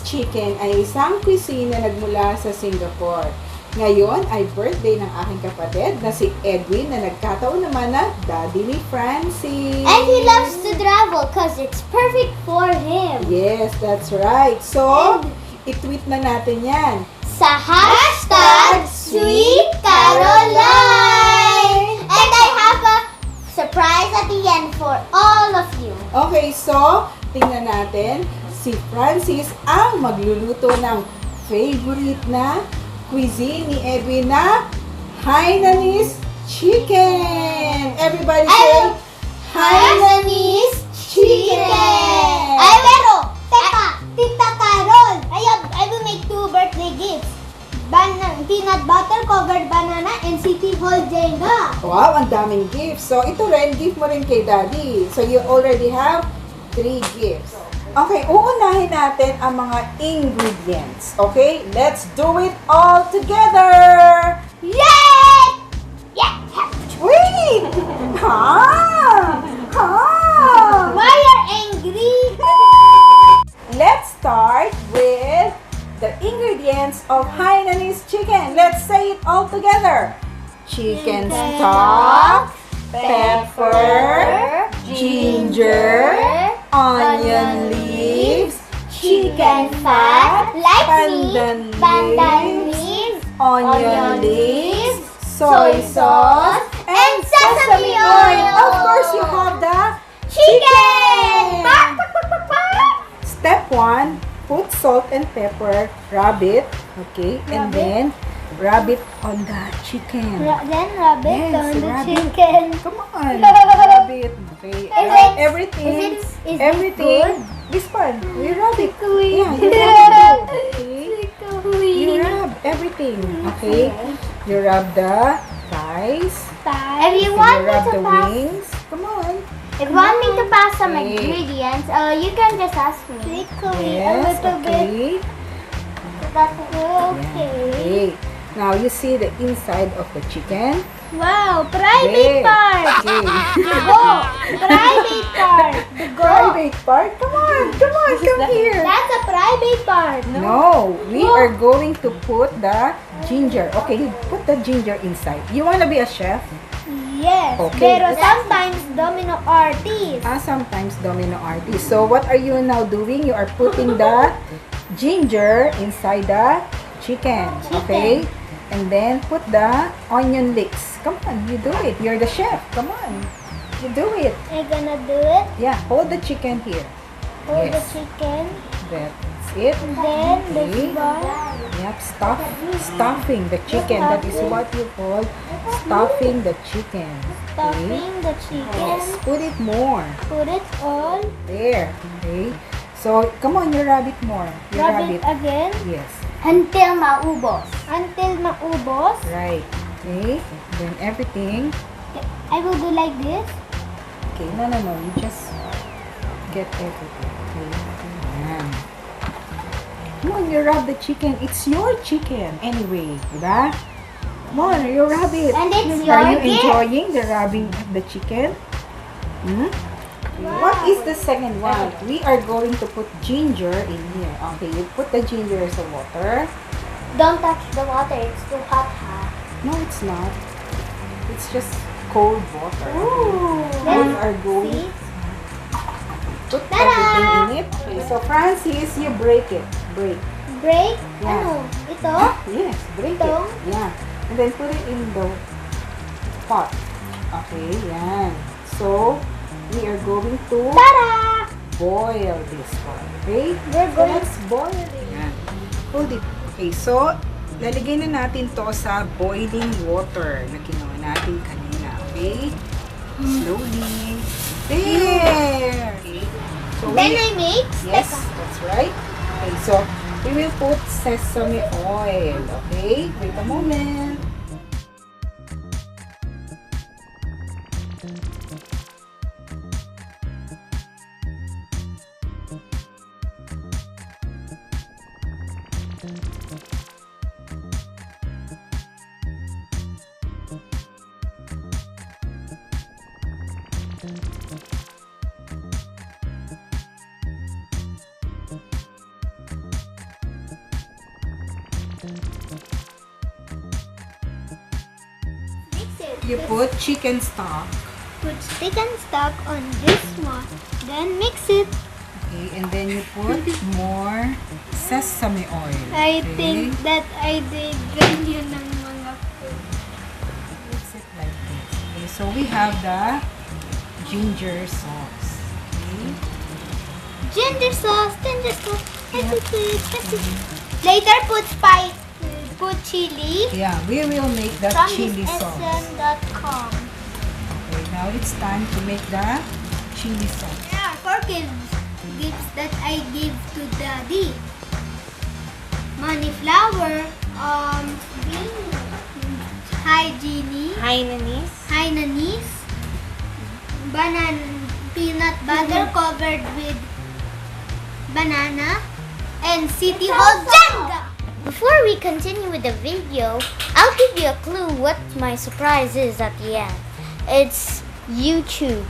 Chicken ay isang cuisine na nagmula sa Singapore. Ngayon ay birthday ng aking kapatid na si Edwin na nagkataon naman na daddy ni Francis. And he loves to travel because it's perfect for him. Yes, that's right. So, i-tweet na natin yan. Sa hashtag Sweet Caroline! And I have a surprise at the end for all of you. Okay, so, tingnan natin. Si Francis ang magluluto ng favorite na cuisine ni Edwin na Hainanese Chicken. Everybody say, Hainanese Chicken. Ay, pero, Tita Carol, I will make 2 birthday gifts. Peanut butter covered banana and City Hall Jenga. Wow, ang daming gifts. So, ito rin, gift mo rin kay Daddy. So, you already have 3 gifts. Okay, uunahin natin ang mga ingredients. Okay, let's do it all together! Yay! Yeah! Wait! Why are angry? Let's start with the ingredients of Hainanese chicken. Let's say it all together. Chicken stock, pepper, ginger, onion leaves, chicken fat, pandan leaves, onion leaves, soy sauce, and sesame oil. Of course, you have the chicken. Step 1, put salt and pepper, rub it, okay, and then rub it on the chicken. Then rub it Yes, on the rub it. chicken. Come on, rub it. Okay, everything. Is it Everything. good? This one, we rub it. Squeeze. Yeah, you rub it. Okay. You rub everything. Okay. You rub the thighs. If you You want me rub to the pass, wings. Come on. if you want me to pass some Okay. ingredients, you can just ask me. Yes. Okay. That's Yeah. okay. Okay. Now you see the inside of the chicken. Wow, private There. part. Okay. Go. Private part. Go. Private part. Come here. That's a private part. No, we are going to put the ginger. Okay, put the ginger inside. You wanna be a chef? Yes. Okay. Pero sometimes domino artist. Sometimes domino artist. So what are you now doing? You are putting the ginger inside the chicken. Okay? And then put the onion leeks. Come on, you do it. You're the chef. Come on. You do it. I'm gonna do it. Yeah, hold the chicken here. Hold the Yes. chicken. That's it. Then Okay. this one. Yep, stuffing the chicken. That is what you call stuffing the chicken. Okay. Stuffing the chicken. Yes, put it more. Put it all. There. Okay. So, come on, you rub it more. You Rub it again. Yes. Until maubos. Until maubos. Right. Okay. Then everything. I will do like this. Okay. No. You just get everything. Okay. Yan. Come on, you rub the chicken. It's your chicken anyway. Diba? Come on, you rub it. And it's Are your you gift. enjoying the rubbing of the chicken? Hmm? What is the second one? We are going to put ginger in here. Okay, you put the ginger as a water. Don't touch the water. It's too hot. No, it's not. It's just cold water. Ooh. We are going See? to put Ta-da! everything in it. Okay, so Francis, you break it. Break. Break. Yeah. Ano? Ito? Yes, break Ito? it. Yeah. And then put it in the pot. Okay, yan. So, we are going to Tada! boil this one. Okay? We're So, going let's boil it. Yan. Hold it. Okay, so, lalagay na natin to sa boiling water na ginawa natin kanina. Okay? Slowly. There! Okay. So, Then I mix. yes, that's right. Okay, so, we will put sesame oil. Okay? Wait a moment. You put chicken stock. Put chicken stock on this one. Then mix it. Okay, and then you put more sesame oil. I Okay? think that I did ganyan ng mga food. Mix it like this. Okay, so we have the ginger sauce. Okay. Ginger sauce. Later put chili Yeah, we will make the from chili sauce. thisSN.com. Okay, now it's time to make the chili sauce. Yeah, 4 gifts that I give to Daddy. Money flour, Hainanese, peanut butter covered with banana, and City Hall Jenga. Before we continue with the video, I'll give you a clue what my surprise is at the end. It's YouTube.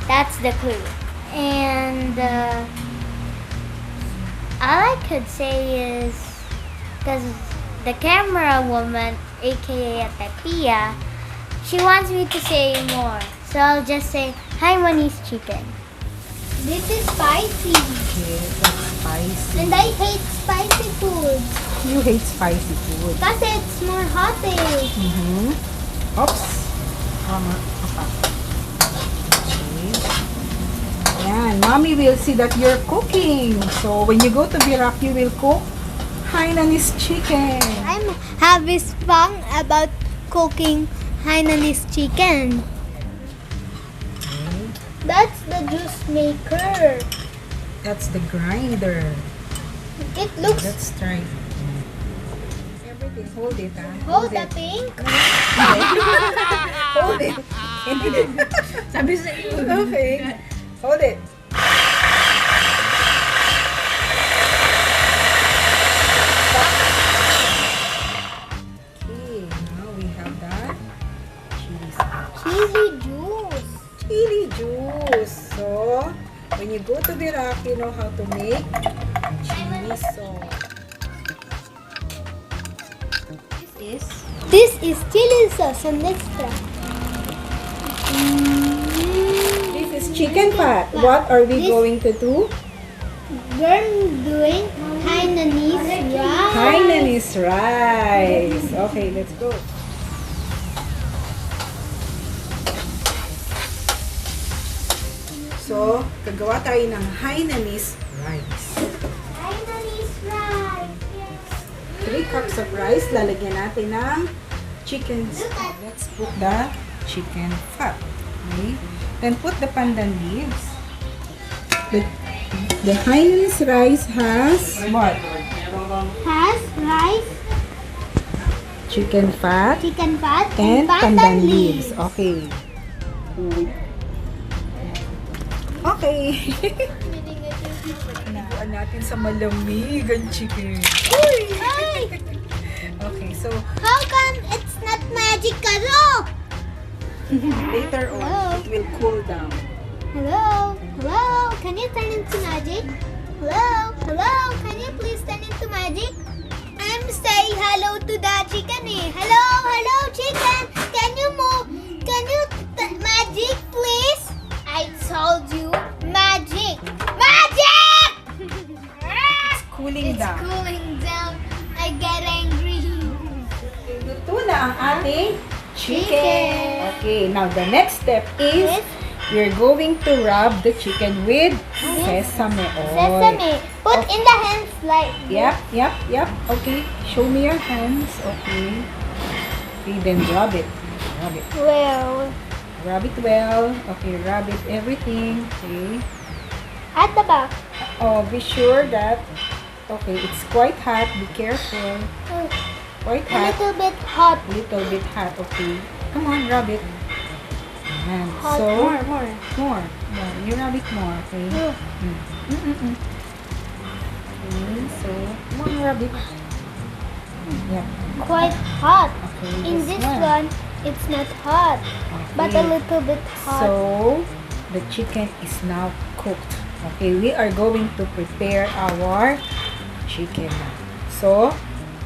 That's the clue. And all I could say is, because the camera woman, aka Pia, she wants me to say more. So I'll just say, Hainanese Chicken. This is spicy, Okay, that's spicy. and I hate spicy food You hate spicy food. because it's more hotter. Mm-hmm. Oops. Okay. Yan. Mommy will see that you're cooking. So, when you go to Birak, you will cook Hainanese chicken. I'm having fun about cooking Hainanese chicken. That's the juice maker. That's the grinder. It looks. Let's try. Everything. Hold it, Hold the pink. Hold it. Sabi sa iyo. Okay. Hold it. Okay, now we have that chili sauce. Chili juice. Chili juice. So, when you go to Birak, you know how to make chili sauce. This is chili sauce and extra. This is chicken fat. What are we This- going to do? We're doing Hainanese rice. Hainanese rice. Okay, let's go. So, gagawa tayo ng Hainanese rice. Hainanese rice. 3 cups of rice. Lalagyan natin ng chicken stock. Let's put the chicken fat. Okay? Then put the pandan leaves. The Hainanese rice has what? Has rice, Chicken fat chicken fat, and pandan leaves. Okay. Okay. Nakuhaan natin sa malamig ang chicken. Ay! Okay, so How come it's not magic karo? later on, it will cool down. Hello? Hello? Can you turn into magic? Hello? Hello? Can you please turn into magic? I'm saying hello to the chicken eh. Hello? Hello chicken? Can you move? Can you magic please? I told you magic. Magic! It's cooling It's down. cooling down. I get angry. Luto na ang ating chicken. Chicken. Okay, now the next step is we're going to rub the chicken with sesame oil. Sesame. Put in the hands like Yep. Okay, show me your hands. Okay. Okay, then rub it. Rub it. well Rub it well. Okay, rub it everything. Okay. at the back. Oh, be sure that, okay, it's quite hot. Be careful. Quite A hot. little bit hot. Little bit hot. Okay. Come on, rub it. And Hot. so, More. more. You rub it more. Okay. Okay, so, come on, rub it. Yeah. Quite hot. Okay. In this one, it's not hot, but a Okay. little bit hot. So, the chicken is now cooked. Okay, we are going to prepare our chicken now. So,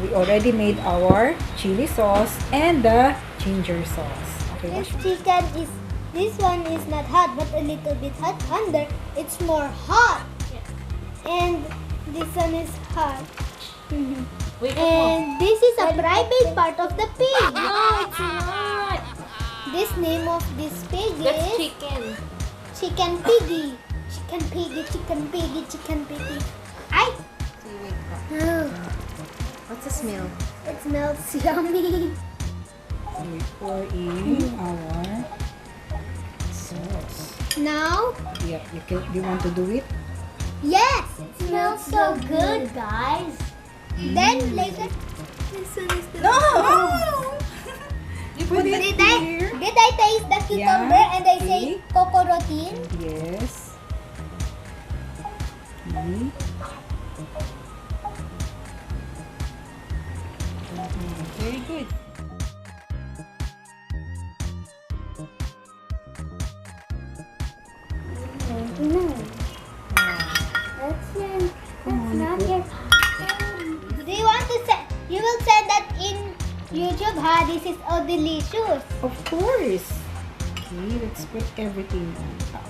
we already made our chili sauce and the ginger sauce. Okay, This chicken is, this one is not hot, but a little bit hot under. It's more hot. And this one is hot. And this is a private part of the pig. No, it's not. This name of this pig That's is chicken. Chicken Piggy. Chicken Piggy, Chicken Piggy, Chicken Piggy. What's the smell? It smells yummy. we pour in our sauce. Now, Yeah, you want to do it? yes, It smells so good, guys. then later. This one is the You put it here. Did I taste the cucumber Yeah, and I say see? cocorotin? Yes. Okay. Very good. That's not your. Do you want to say? You will say that in YouTube, this is all delicious. Of course. Okay, let's put everything on top.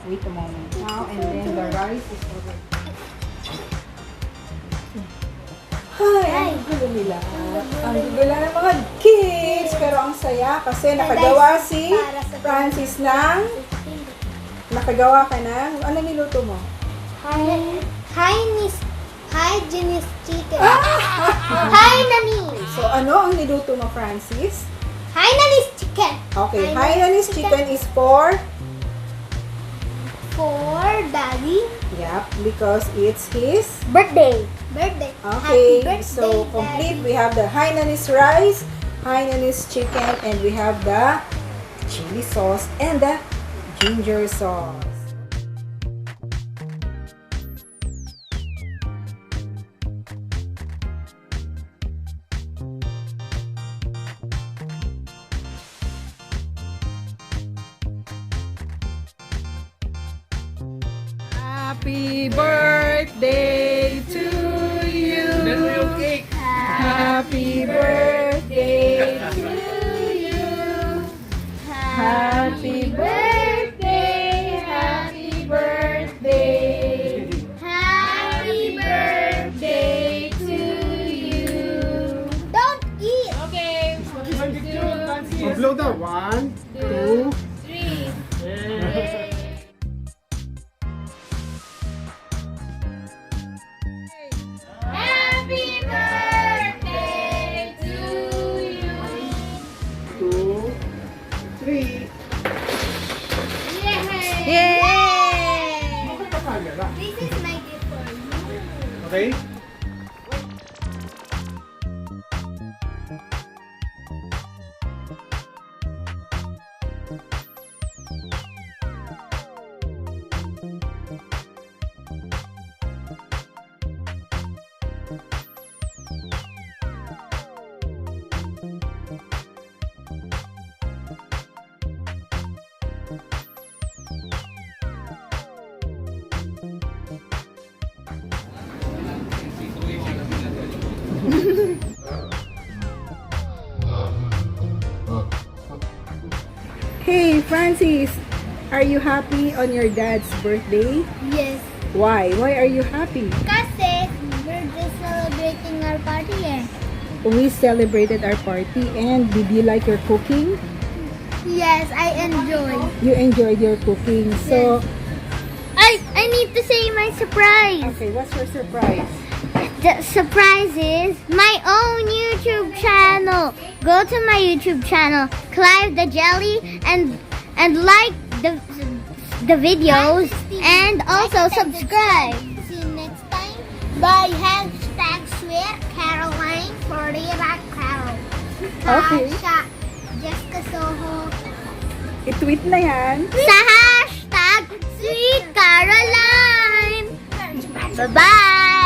Wait a moment now, and then the rice is over. Ay, ang gulo nila. Ang gulo ng mga kids. Pero ang saya kasi nakagawa si Francis ng... Nakagawa ka ng... Ano niluto mo? Hainanese chicken. Hainanese. So, ano ang niluto mo, Francis? Hainanese chicken. Okay, Hainanese chicken is for... For Daddy. Yep, because it's his... Birthday. Birthday. Okay, Happy birthday, so complete. We have the Hainanese rice, Hainanese chicken, and we have the chili sauce and the ginger sauce. Happy birthday to you. Happy birthday to you. Happy birthday, happy birthday. Happy birthday to you. Don't eat. Okay. Blow the 1, 2, 3. Happy birthday to you. 2, 3. Yay! This is my gift for you. Okay? Hey, Francis, are you happy on your dad's birthday? Yes. Why? Why are you happy? Kasi we're just celebrating our party eh. We celebrated our party, and did you like your cooking? Yes, I enjoy. You enjoyed your cooking. So, I need to say my surprise. okay, what's your surprise? The surprise is my own YouTube channel. Go to my YouTube channel, Clive the Jelly, and like the videos, and also subscribe. See you next time. By hashtag swear Caroline Florida Carol. Okay. Jessica Soho. I-tweet na yan. Sa hashtag Sweet Caroline. Bye-bye.